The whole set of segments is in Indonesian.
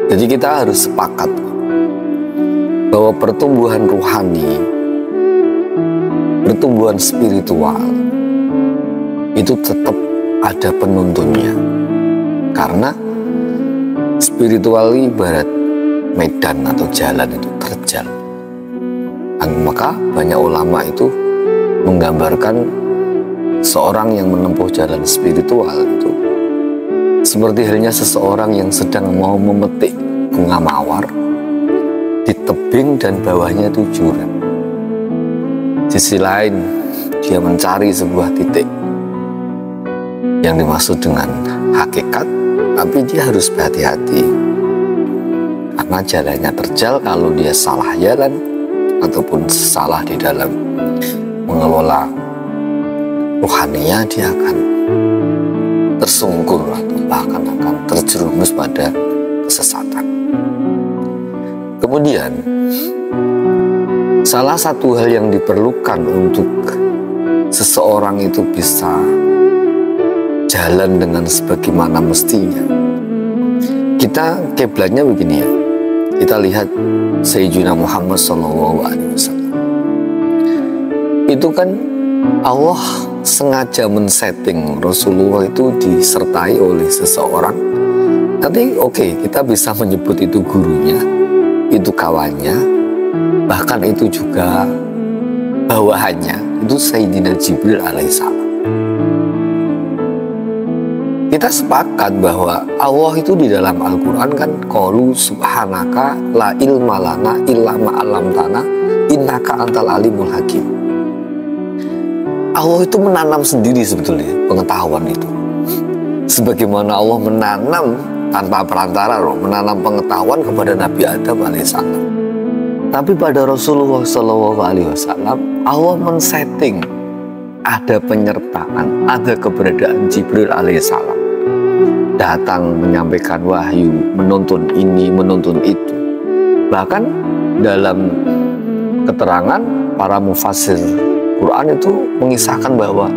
Jadi kita harus sepakat bahwa pertumbuhan rohani, pertumbuhan spiritual itu tetap ada penuntunnya. Karena spiritual ibarat medan atau jalan itu terjal. Maka banyak ulama itu menggambarkan seorang yang menempuh jalan spiritual itu seperti halnya seseorang yang sedang mau memetik bunga mawar di tebing dan bawahnya itu jurang. Di sisi lain dia mencari sebuah titik yang dimaksud dengan hakikat, tapi dia harus berhati-hati karena jalannya terjal. Kalau dia salah jalan ataupun salah di dalam mengelola rohaninya, dia akan tersungkur atau bahkan akan terjerumus pada kesesatan. Kemudian salah satu hal yang diperlukan untuk seseorang itu bisa jalan dengan sebagaimana mestinya, kita kiblatnya begini ya. Kita lihat Sayyidina Muhammad SAW. Itu kan Allah sengaja men-setting Rasulullah itu disertai oleh seseorang. Nanti kita bisa menyebut itu gurunya, itu kawannya, bahkan itu juga bawahannya, itu Sayyidina Jibril alaihissalam. Kita sepakat bahwa Allah itu di dalam Al-Quran kan qalu subhanaka la ilma lana illa ma 'allamtana innaka antal alimul hakim. Allah itu menanam sendiri sebetulnya pengetahuan itu. Sebagaimana Allah menanam tanpa perantara, menanam pengetahuan kepada Nabi Adam alaihissalam. Tapi pada Rasulullah SAW, Allah men-setting ada penyertaan, ada keberadaan Jibril alaihissalam. Datang menyampaikan wahyu, menuntun ini, menuntun itu. Bahkan dalam keterangan para mufassir Quran itu mengisahkan bahwa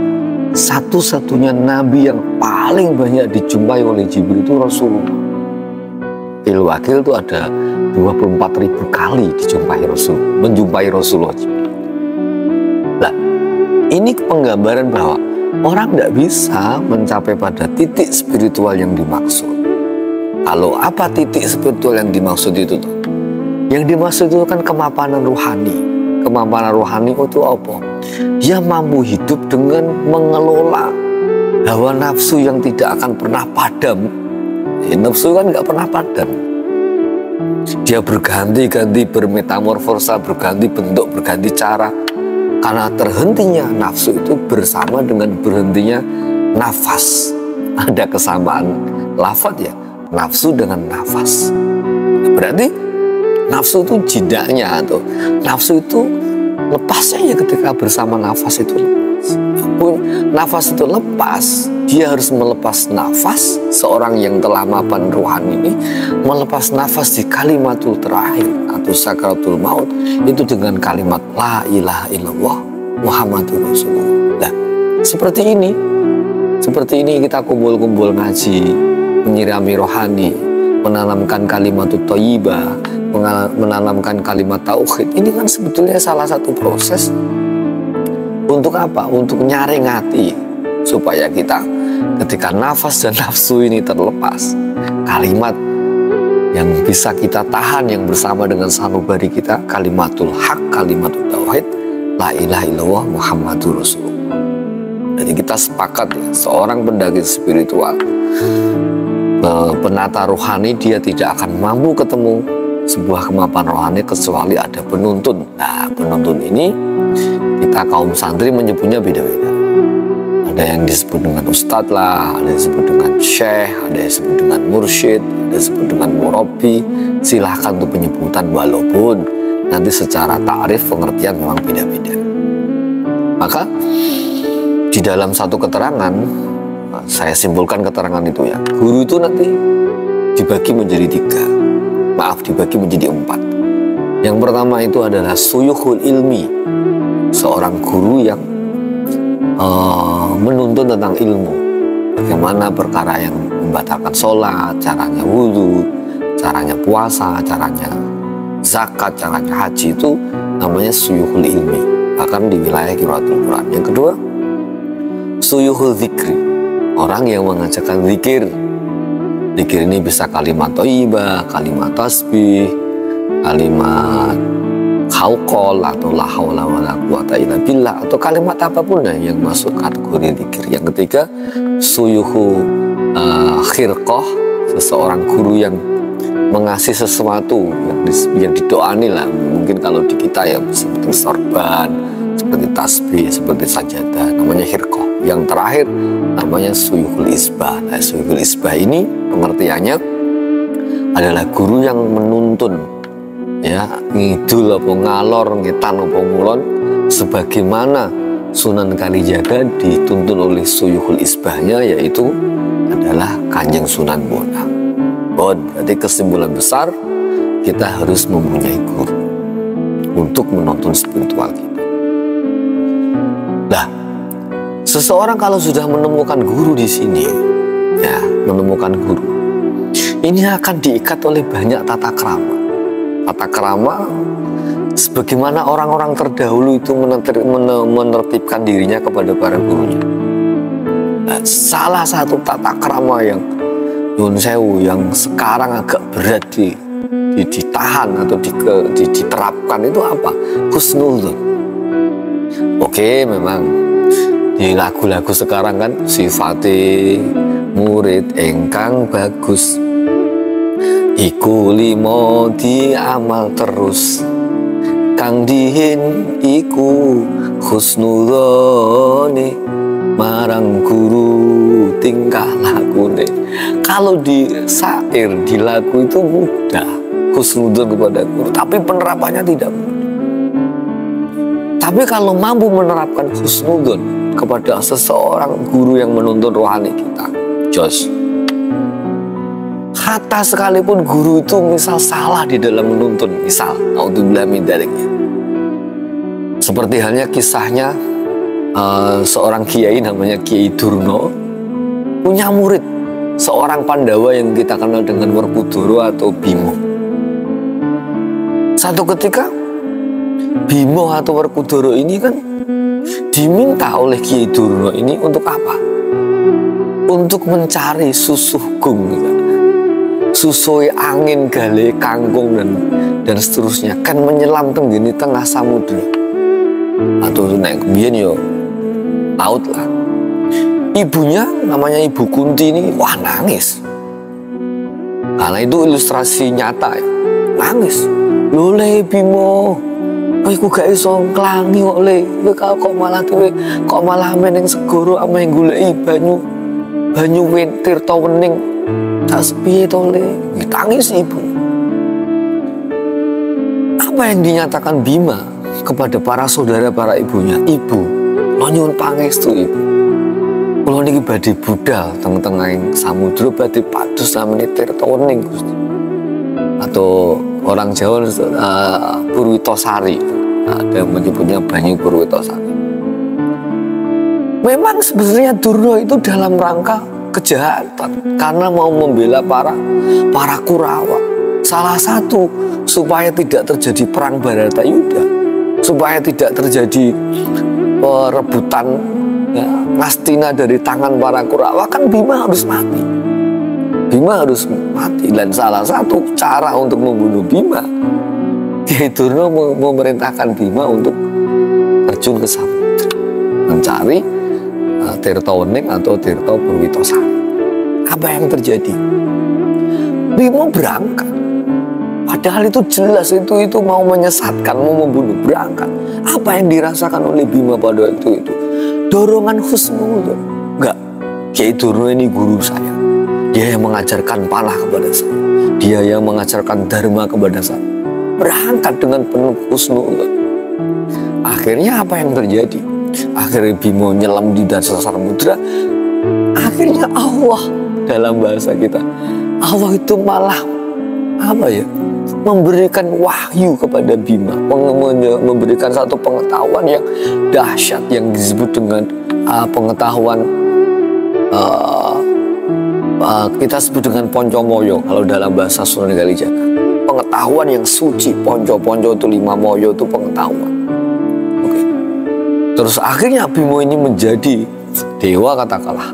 satu-satunya nabi yang paling banyak dijumpai oleh Jibril itu Rasulullah. Wakil itu ada 24.000 kali menjumpai Rasulullah Jibril. Nah, ini penggambaran bahwa orang tidak bisa mencapai pada titik spiritual yang dimaksud. Kalau apa titik spiritual yang dimaksud itu? Yang dimaksud itu kan kemapanan rohani. Kemapanan rohani itu apa? Dia mampu hidup dengan mengelola hawa nafsu yang tidak akan pernah padam. Nafsu kan nggak pernah padam. Dia berganti-ganti, bermetamorfosa, berganti bentuk, berganti cara. Karena terhentinya nafsu itu bersama dengan berhentinya nafas. Ada kesamaan lafaz ya, nafsu dengan nafas. Berarti nafsu itu jidaknya atau nafsu itu lepasnya ya ketika bersama nafas itu lepas. Nafas itu lepas, dia harus melepas nafas. Seorang yang telah mapan rohani ini melepas nafas di kalimatul terakhir atau sakaratul maut itu dengan kalimat la ilaha illallah Muhammadur Rasulullah. Nah, seperti ini kita kumpul-kumpul ngaji, menyirami rohani, menanamkan kalimatut thayyibah, menanamkan kalimat tauhid. Ini kan sebetulnya salah satu proses untuk apa? Untuk nyaring hati supaya kita ketika nafas dan nafsu ini terlepas, kalimat yang bisa kita tahan yang bersama dengan sanubari kita, kalimatul haq, kalimatul tauhid, la ilaha illallah Muhammadur Rasulullah. Jadi kita sepakat ya, seorang pendaki spiritual, penata rohani, dia tidak akan mampu ketemu sebuah kemapanan rohani kecuali ada penuntun. Nah, penuntun ini kita kaum santri menyebutnya beda-beda. Ada yang disebut dengan ustadz lah, ada yang disebut dengan syekh, ada yang disebut dengan mursyid, ada yang disebut dengan murabi. Silahkan untuk penyebutan, walaupun nanti secara ta'rif pengertian memang beda-beda. Maka di dalam satu keterangan, saya simpulkan keterangan itu ya, guru itu nanti dibagi menjadi 3, dibagi menjadi 4. Yang pertama itu adalah suyukhul ilmi, seorang guru yang menuntun tentang ilmu, bagaimana perkara yang membatalkan sholat, caranya wudhu, caranya puasa, caranya zakat, caranya haji, itu namanya suyuhul ilmi, bahkan di wilayah qiraatul Quran. Yang kedua, suyuhul zikri, orang yang mengajarkan zikir. Zikir ini bisa kalimat thayyibah, kalimat tasbih, kalimat hauqol atau la haula wala quwata illa billah, atau kalimat apapun yang masuk kategori zikir. Yang ketiga, suyuhu khirqah, seseorang guru yang mengasih sesuatu yang didoani lah. Mungkin kalau di kita ya seperti sorban, seperti tasbih, seperti sajadah, namanya khirqah. Yang terakhir namanya suyuhul isbah. Nah, suyuhul isbah ini pengertiannya adalah guru yang menuntun, ya, ngidul apa ngalor, ngetan apa ngulon, sebagaimana Sunan Kalijaga dituntun oleh suyuhul isbahnya, yaitu adalah Kanjeng Sunan Bonang. Berarti kesimpulan besar, kita harus mempunyai guru untuk menuntun spiritual kita. Nah, seseorang kalau sudah menemukan guru di sini, ya, menemukan guru, ini akan diikat oleh banyak tata krama. Tata krama sebagaimana orang-orang terdahulu itu menertibkan dirinya kepada para gurunya. Nah, salah satu tata krama yang nyun sewu, yang sekarang agak berat ditahan atau diterapkan itu apa? Husnudzon. Oke, memang di lagu-lagu sekarang kan sifate murid engkang bagus iku limo diamal terus, kang dihin iku husnudzone marang guru tingkah lakune. Kalau di syair, di lagu itu mudah husnudzon kepada guru, tapi penerapannya tidak mudah. Tapi kalau mampu menerapkan husnudzon kepada seseorang guru yang menuntun rohani kita, jos. Kata sekalipun guru itu misal salah di dalam menuntun, misal, naudzubillah min dzaliknya. Seperti halnya kisahnya seorang kiai namanya Kiai Durna punya murid, seorang Pandawa yang kita kenal dengan Werkudara atau Bimo. Satu ketika Bimo atau Werkudara ini kan diminta oleh Kiai Durna ini untuk apa? Untuk mencari susuhgung, susui angin, gale kangkung dan seterusnya, kan menyelam tenggini tengah samudra atau naik kemudian yo laut lah. Ibunya namanya Ibu Kunti ini wah nangis, karena itu ilustrasi nyata ya. Nangis, lole Bimo, aku gak iso nglangi kok le, kok malah meneng segoro ame goleki banyu tirta wening tas piye to le. Tangis ibu. Apa yang dinyatakan Bima kepada para saudara, para ibunya? Ibu, lo nyuwun pangestu ibu, kula niki badhe budal teng-tengahing samudra badhe padus namine tirta wening Gusti. Atau orang Jawa Purwitosari, ada yang menyebutnya banyu Purwitosari. Memang sebenarnya Durna itu dalam rangka kejahatan karena mau membela para Kurawa. Salah satu supaya tidak terjadi perang Baratayuda, supaya tidak terjadi perebutan ya, Ngastina dari tangan para Kurawa, kan Bima harus mati. Bima harus mati, dan salah satu cara untuk membunuh Bima, Kiai Durna memerintahkan Bima untuk terjun ke samudra mencari Tirta Wening atau Tirta Purwitosari. Apa yang terjadi? Bima berangkat, padahal itu jelas itu mau menyesatkan, mau membunuh, berangkat. Apa yang dirasakan oleh Bima pada waktu itu? Dorongan husnudzon. Enggak, Kiai Durna ini guru saya. Dia yang mengajarkan panah kepada saya, dia yang mengajarkan dharma kepada saya. Berangkat dengan penuh husnudzon. Akhirnya apa yang terjadi? Akhirnya Bima nyelam di dasar samudra. Akhirnya Allah, dalam bahasa kita, Allah itu malah apa ya, memberikan wahyu kepada Bima, memberikan satu pengetahuan yang dahsyat yang disebut dengan pengetahuan kita sebut dengan poncomoyo kalau dalam bahasa Sunan Kalijaga. Pengetahuan yang suci, ponco-ponco itu 5 moyo itu pengetahuan. Oke. Terus akhirnya Bimo ini menjadi dewa katakanlah,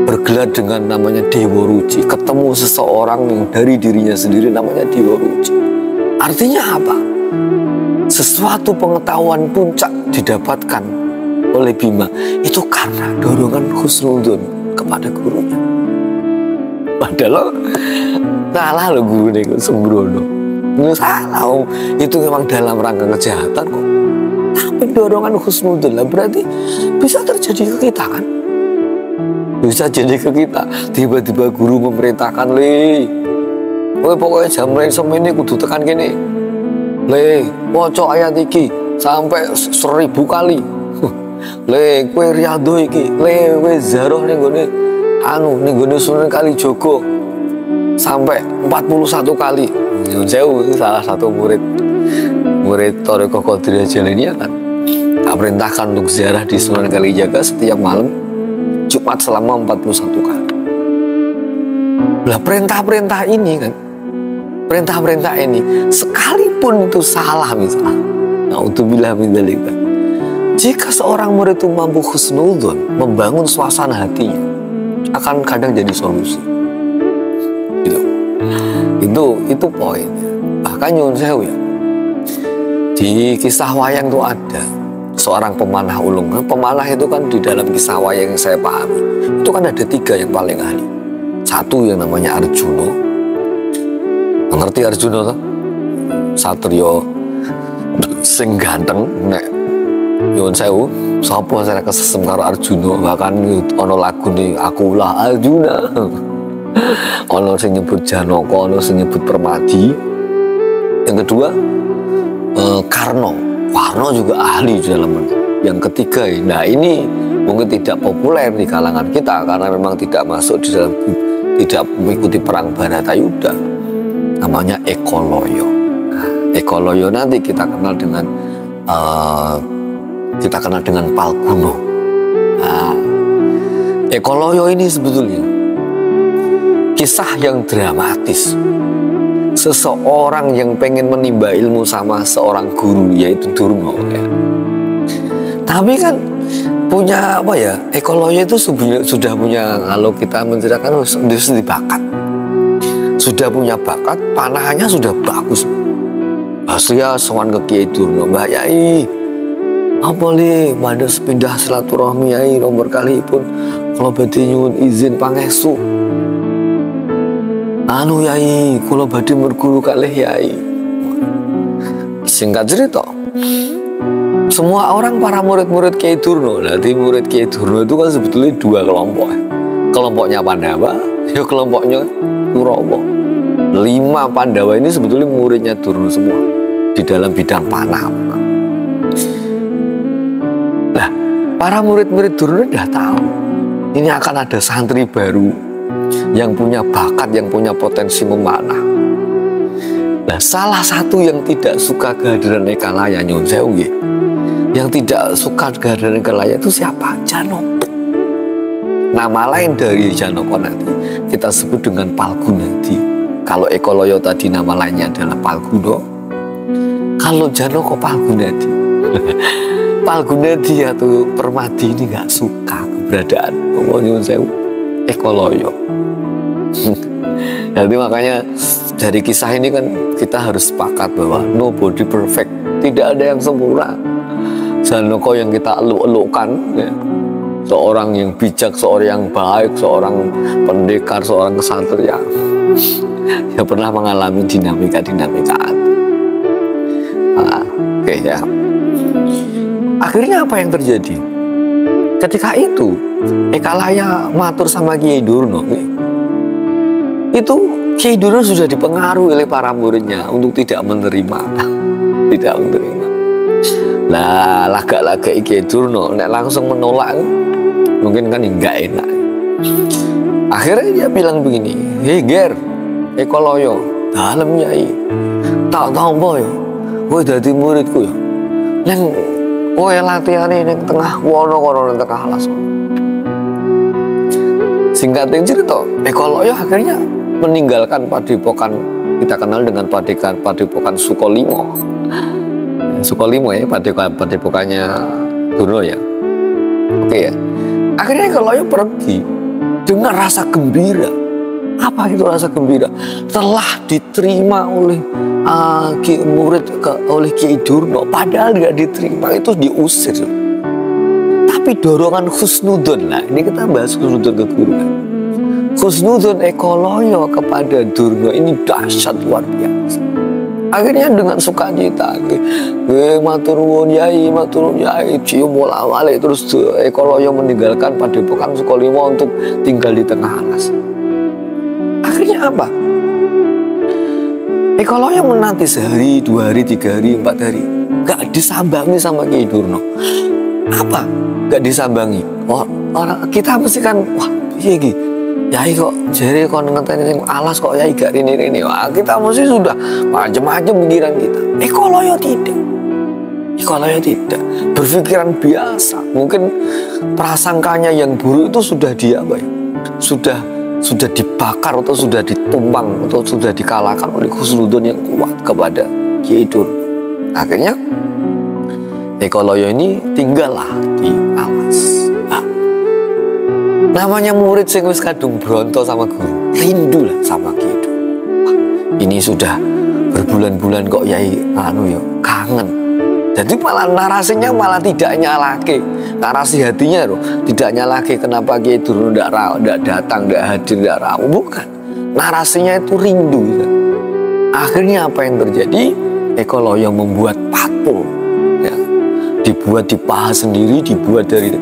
bergelar dengan namanya Dewa Ruci, ketemu seseorang yang dari dirinya sendiri namanya Dewa Ruci. Artinya apa? Sesuatu pengetahuan puncak didapatkan oleh Bima itu karena dorongan husnudzon kepada gurunya. Padahal salah loh guru nih sembrono. Salah, itu memang dalam rangka kejahatan kok. Tapi dorongan husnudzon lah berarti bisa terjadi ke kita kan? Bisa jadi ke kita. Tiba-tiba guru memerintahkan, pokoknya jam ini kudu tekan gini. Waca ayat iki sampai 1000 kali. Kowe riyadho iki, kowe zaroh ning gone Sunan Kalijaga sampai 41 kali. Nyun sewu, salah satu murid Thariqah Qadiriyah Jailania kan. Tak perintahkan untuk ziarah di Sunan Kalijaga setiap malam Jumat selama 41 kali. Lah perintah-perintah ini kan, perintah-perintah ini sekalipun itu salah misalnya, naudzubillah min dzalik, jika seorang murid itu mampu husnudzon, membangun suasana hatinya, akan kadang jadi solusi. Gitu. Itu poinnya. Bahkan nyun sewu ya, di kisah wayang itu ada seorang pemanah ulung. Pemanah itu kan di dalam kisah wayang yang saya pahami itu kan ada 3 yang paling ahli. Satu yang namanya Arjuna. Ngerti Arjuna tuh? Satrio sing ganteng nek nyuwun sewu, sapa saya kesesem karo Arjuna, bahkan ono lagu nih Akulah Arjuna. Ono sing nyebut Janaka, ono sing nyebut Permadi. Yang kedua Karno juga ahli di dalam menang. Yang ketiga, nah ini mungkin tidak populer di kalangan kita karena memang tidak masuk di dalam, tidak mengikuti perang Bharatayuda. Namanya Ekoloyo. Ekoloyo nanti kita kenal dengan Palguno. Nah, Ekoloyo ini sebetulnya kisah yang dramatis. Seseorang yang pengen menimba ilmu sama seorang guru yaitu Durna ya. Tapi kan punya apa ya, Ekoloyo itu sudah punya, kalau kita menceritakan sudah bakat, sudah punya bakat, panahannya sudah bagus. Aslinya sowan ke Kiai Durna, Mbah Yai apa li pada sepindah silaturahmi Yai nomor kali pun kalau badhe nyuwun izin pangestu. Anu Yai, kula badhe merguru kalih Yai. Singkat cerita, semua orang para murid-murid Kiai Durna, nanti murid Kiai Durna itu kan sebetulnya 2 kelompok. Kelompoknya Pandawa, ya kelompoknya Kurawa. 5 Pandawa ini sebetulnya muridnya Durna semua di dalam bidang panah. Nah, para murid-murid Durna udah tahu ini akan ada santri baru yang punya bakat, yang punya potensi memanah. Nah, salah satu yang tidak suka kehadiran Ekalaya, nyun sewu nggih, yang tidak suka kehadiran Ekalaya itu siapa? Janaka. Nama lain dari Janaka nanti kita sebut dengan Palgunadi. Kalau Ekoloyo tadi nama lainnya adalah Palguno. Kalau Janaka Palgunadi. Palgunadi atau Permadi ini nggak suka keberadaan nyun sewu Ekoloyo. Jadi makanya dari kisah ini kan kita harus sepakat bahwa nobody perfect, tidak ada yang sempurna. Janaka yang kita eluk-elukkan ya, seorang yang bijak, seorang yang baik, seorang pendekar, seorang kesatria yang pernah mengalami dinamika-dinamika hati. Oke ya. Akhirnya apa yang terjadi? Ketika itu Ekalaya matur sama Kiai Durna. Itu Kiai Durna sudah dipengaruhi oleh para muridnya untuk tidak menerima. Tidak menerima. Nah, laga-laga Kiai Durna nek langsung menolak mungkin kan enggak enak. Akhirnya dia bilang begini, "Hei Ger, Ekoloyo, dalem Nyai. Tak tahu apa ya, kowe dadi muridku ya. Neng kowe latihane ning tengah wono kono ning tengah alas. Singkatnya cerita, Eko Loyo akhirnya meninggalkan padepokan, kita kenal dengan padepokan Sukolimo. Sukolimo ya, padepokannya Durno ya. Oke ya. Akhirnya Eko Loyo pergi dengan rasa gembira. Apa itu rasa gembira? Telah diterima oleh oleh Kiai Durno, padahal nggak diterima, itu diusir. Tapi dorongan husnudon, nah ini kita bahas husnudon ke guru. Husnudon Eko Loyo kepada Durno ini dahsyat luar biasa. Akhirnya dengan sukacita, matur nuwun Yai, cium bola-balik, terus Eko Loyo meninggalkan padepokan Sukolimo untuk tinggal di tengah alas. Akhirnya apa? Eko Loyo menanti sehari, 2 hari, 3 hari, 4 hari, gak disambangi sama Kiai Durno. Apa? Gak disambangi. Orang kita mesti kan, wah, iya gitu. Yai kok jadi kok ngenteni alas kok Yai gak ini. Wah, kita mesti sudah macam-macam pikiran kita. Eko Loyo tidak. Berpikiran biasa. Mungkin prasangkanya yang buruk itu sudah sudah dibakar atau sudah ditumpang atau sudah dikalahkan oleh husnudon yang kuat kepada Kiai Durno. Akhirnya Eko Loyo ini tinggallah di alas. Namanya murid sing wis kadung bronto sama guru, rindu lah sama Kiai Durno. Ini sudah berbulan-bulan kok Yai kangen. Jadi malah narasinya malah tidak nyalake, narasi hatinya loh, tidak nyalake kenapa Kiai Durno tidak datang, tidak hadir, tidak rawuh, bukan. Narasinya itu rindu. Akhirnya apa yang terjadi? Eko Loyo membuat patung, ya. Dibuat dipahat sendiri, dibuat dari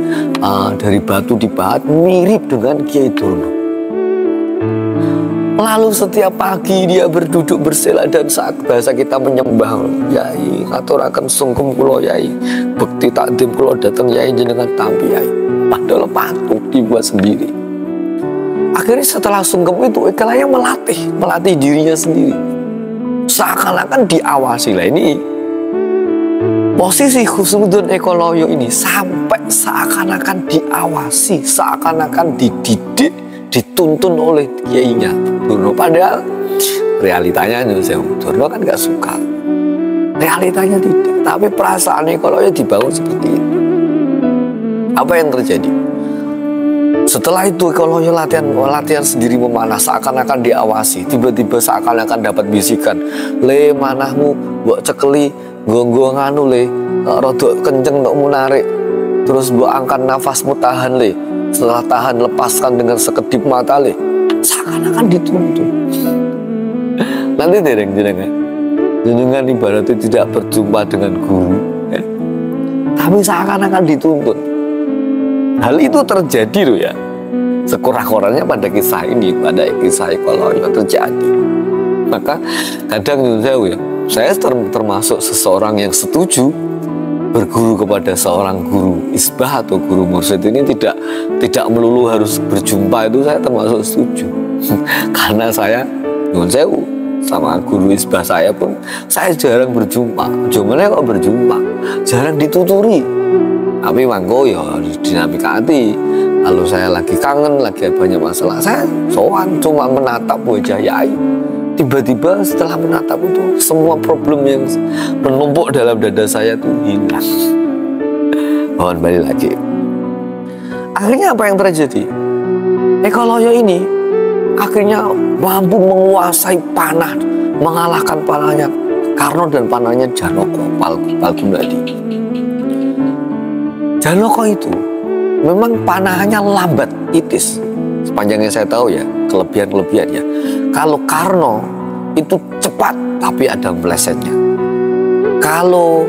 batu dipahat mirip dengan Kiai Durno. Lalu setiap pagi dia berduduk bersila dan saat bahasa kita menyembah Yai, aturaken sungkem kula Yai, bekti takdim kula dateng Yai jenengan tampi Yai. Padahal patung dibuat sendiri. Akhirnya setelah sungkem itu Eko Loyo melatih dirinya sendiri. Seakan-akan diawasi lah ini. Posisi husnudon Eko Loyo ini sampai seakan-akan diawasi, seakan-akan dididik, dituntun oleh kiainya Durno. Padahal realitanya Durno kan gak suka. Realitanya tidak. Tapi perasaan Eko Loyo dibangun seperti itu. Apa yang terjadi? Setelah itu Eko Loyo latihan sendiri memanah, seakan-akan diawasi. Tiba-tiba seakan-akan dapat bisikan, le manahmu mbok cekeli nggo nganu le, rodok kenceng ndokmu narik. Terus mbok angkat nafasmu, tahan le. Setelah tahan lepaskan dengan sekedip mata le. Seakan-akan dituntun. Nanti jenengan ibaratnya tidak berjumpa dengan guru, ya. Tapi seakan-akan dituntun. Hal itu terjadi loh ya. Sekurang-kurangnya pada kisah ini, pada kisah Eko Loyo terjadi. Maka kadang saya termasuk seseorang yang setuju berguru kepada seorang guru isbah atau guru mursyid ini tidak melulu harus berjumpa, itu saya termasuk setuju. Karena saya sama guru isbah saya pun saya jarang berjumpa. Cuman kok berjumpa, jarang dituturi. Tapi mangko ya dinamikati. Lalu saya lagi kangen, lagi banyak masalah, saya sowan cuma menatap wajah Yai. Tiba-tiba setelah menatap itu, semua problem yang menumpuk dalam dada saya itu hilang. Mohon balik lagi. Akhirnya apa yang terjadi? Eko Loyo ini akhirnya mampu menguasai panah, mengalahkan panahnya Karno dan panahnya Janoko Palgunadi. Janoko itu memang panahannya lambat, itis. Sepanjang yang saya tahu ya, kelebihan-kelebihannya. Kalau Karno itu cepat, tapi ada melesetnya. Kalau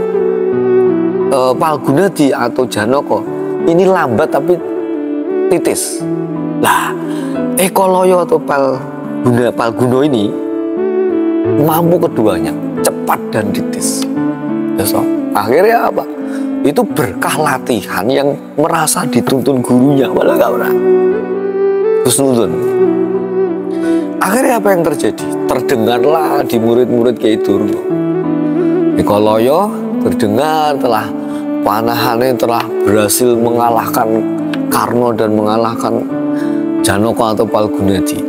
Palgunadi atau Janoko ini lambat tapi titis. Lah, Eko Loyo atau Palguno ini mampu keduanya, cepat dan titis. So, akhirnya apa? Itu berkah latihan yang merasa dituntun gurunya, padahal gak pernah husnudon. Akhirnya apa yang terjadi? Terdengarlah di murid-murid Kiai Durno, Eko Loyo terdengar telah panahannya telah berhasil mengalahkan Karno dan mengalahkan Janoko atau Palgunadi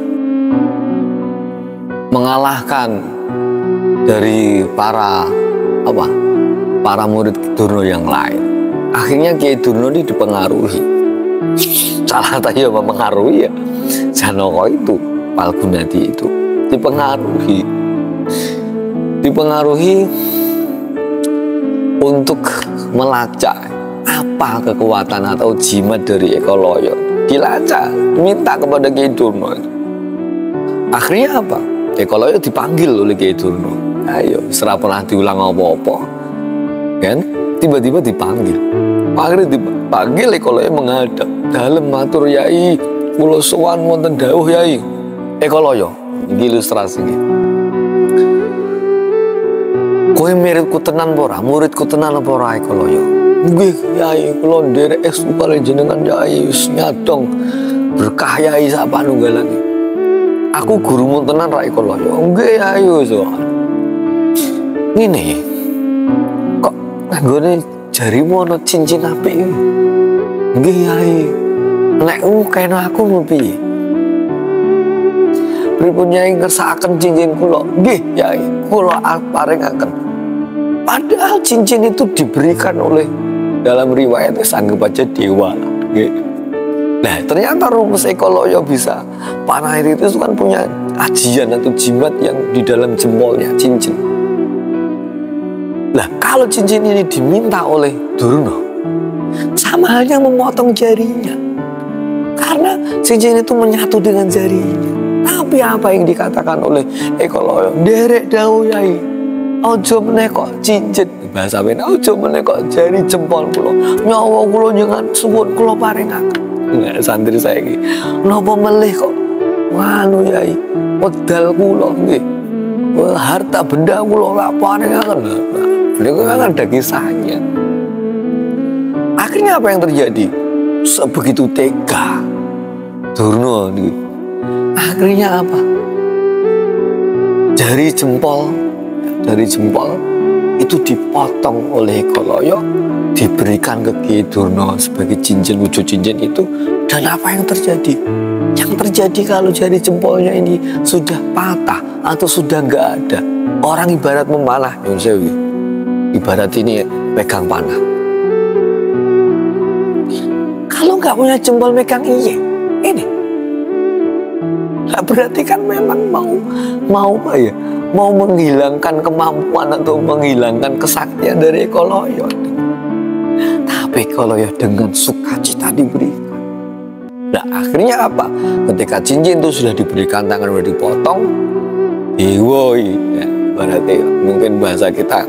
mengalahkan dari para murid Durna yang lain. Akhirnya Kiai Durna ini dipengaruhi. Salah tadi ya mempengaruhi ya. Janoko itu, Palgunadi itu dipengaruhi untuk melacak apa kekuatan atau jimat dari Eko Loyo. Dilacak, minta kepada Kiai Durna. Akhirnya apa? Eko Loyo dipanggil oleh Kiai Durna. Ayo, serah pernah diulang apa-apa, kan? Tiba-tiba dipanggil. Akhirnya dipanggil, Eko Loyo menghadap. Dalem matur Yai, kula sowan wonten dawuh Yai. Eko Loyo, iki ilustrasi iki. Kowe muridku tenan apa ora? Muridku tenan apa ora Eko Loyo? Nggih Yai, kula nderek estu kali jenengan Yai, wis nyadong berkah Yai sak panunggalane. Aku gurumu tenan ra Eko Loyo. Nggih Yai wis. Ngene. Kok nggone jarimu ana cincin apik iki? Nggih Yai. Nek kene aku piye? Pripun Yai ngersakaken cincin kula? Nggih Yai, kula paringaken. Padahal cincin itu diberikan oleh, dalam riwayat anggap aja dewa. Nah ternyata rumus Eko Loyo bisa panah itu kan punya ajian atau jimat yang di dalam jempolnya, cincin. Nah kalau cincin ini diminta oleh Durna, sama halnya memotong jarinya, karena cincin itu menyatu dengan jarinya. Tapi apa yang dikatakan oleh Eko Loyo? Derek dawuh Yai, ojo menekok cincin. Bahasa bena, ojo menekok jari jempol kula. Nyawa kula jangan suwun kula paringaken. Nggak santri saya ini. Napa melih kok? Wanu Yai, wedal kula nggih. Harta benda kula lak paringaken. Beliau kan ada kisahnya. Akhirnya apa yang terjadi? Sebegitu tega Durna nih. Akhirnya apa? Jari jempol itu dipotong oleh Eko Loyo, diberikan ke Kiai Durna sebagai cincin, wujud cincin itu. Dan apa yang terjadi? Yang terjadi kalau jari jempolnya ini sudah patah atau sudah nggak ada, orang ibarat memanah, ibarat ini pegang panah. Kalau nggak punya jempol megang ini. Nah, berarti kan memang mau apa ya? Mau menghilangkan kemampuan atau menghilangkan kesaktian dari Eko Loyo. Tapi Eko Loyo dengan sukacita diberikan. Nah akhirnya apa? Ketika cincin itu sudah diberikan, tangan sudah dipotong, diwoi, ya, berarti mungkin bahasa kita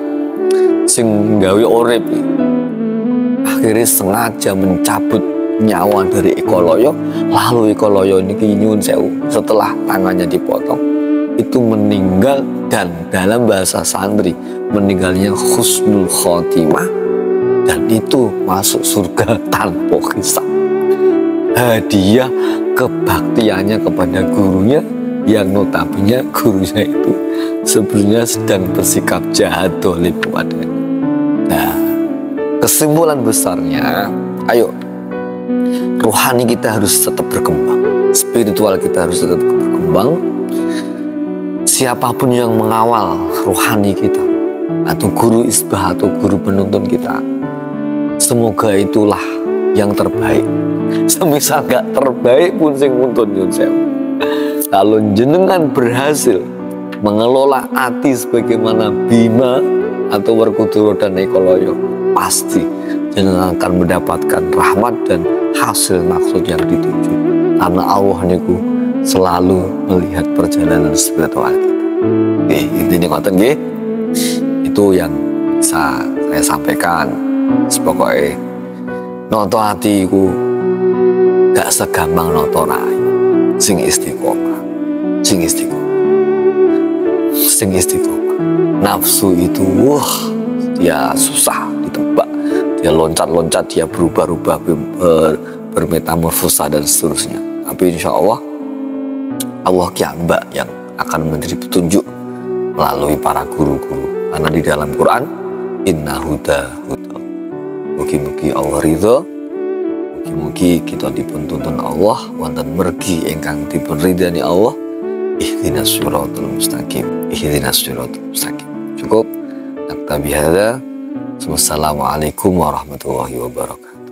sing gawe urip. Akhirnya sengaja mencabut nyawa dari Eko Loyo. Lalu Eko Loyo ini nyuwun sewu, setelah tangannya dipotong itu meninggal, dan dalam bahasa santri meninggalnya husnul khotimah, dan itu masuk surga tanpa hisab. Hadiah kebaktiannya kepada gurunya yang notabene gurunya itu sebelumnya sedang bersikap jahat dolim padanya. Nah, kesimpulan besarnya, ayo rohani kita harus tetap berkembang, spiritual kita harus tetap berkembang. Siapapun yang mengawal rohani kita, atau guru isbah atau guru penuntun kita, semoga itulah yang terbaik. Semisal gak terbaik pun sing nuntun nyun sewu. Kalau jenengan berhasil mengelola hati sebagaimana Bima atau Werkudara dan Eko Loyo, pasti jenengan akan mendapatkan rahmat dan hasil maksud yang dituju. Karena Allah niku selalu melihat perjalanan spiritual kita. Oke, intinya ngoten nggih. Itu yang bisa saya sampaikan. Sepokoknya noto hatiku gak segampang noto rai. Sing istiqomah. Nafsu itu dia susah ditebak. Dia loncat-loncat, dia berubah-ubah, bermetamorfosa dan seterusnya. Tapi insya Allah kiambak yang akan menjadi petunjuk melalui para guru-guru. Karena di dalam Quran, inna huda. Mugi-mugi Allah ridho, Mugi-mugi kita dipun tuntun Allah wonten mergi ingkang dipun ridhani Allah. Ihdinas siratal mustaqim. Ihdinas siratal mustaqim. Cukup. Naktabi hadza. Wassalamualaikum warahmatullahi wabarakatuh.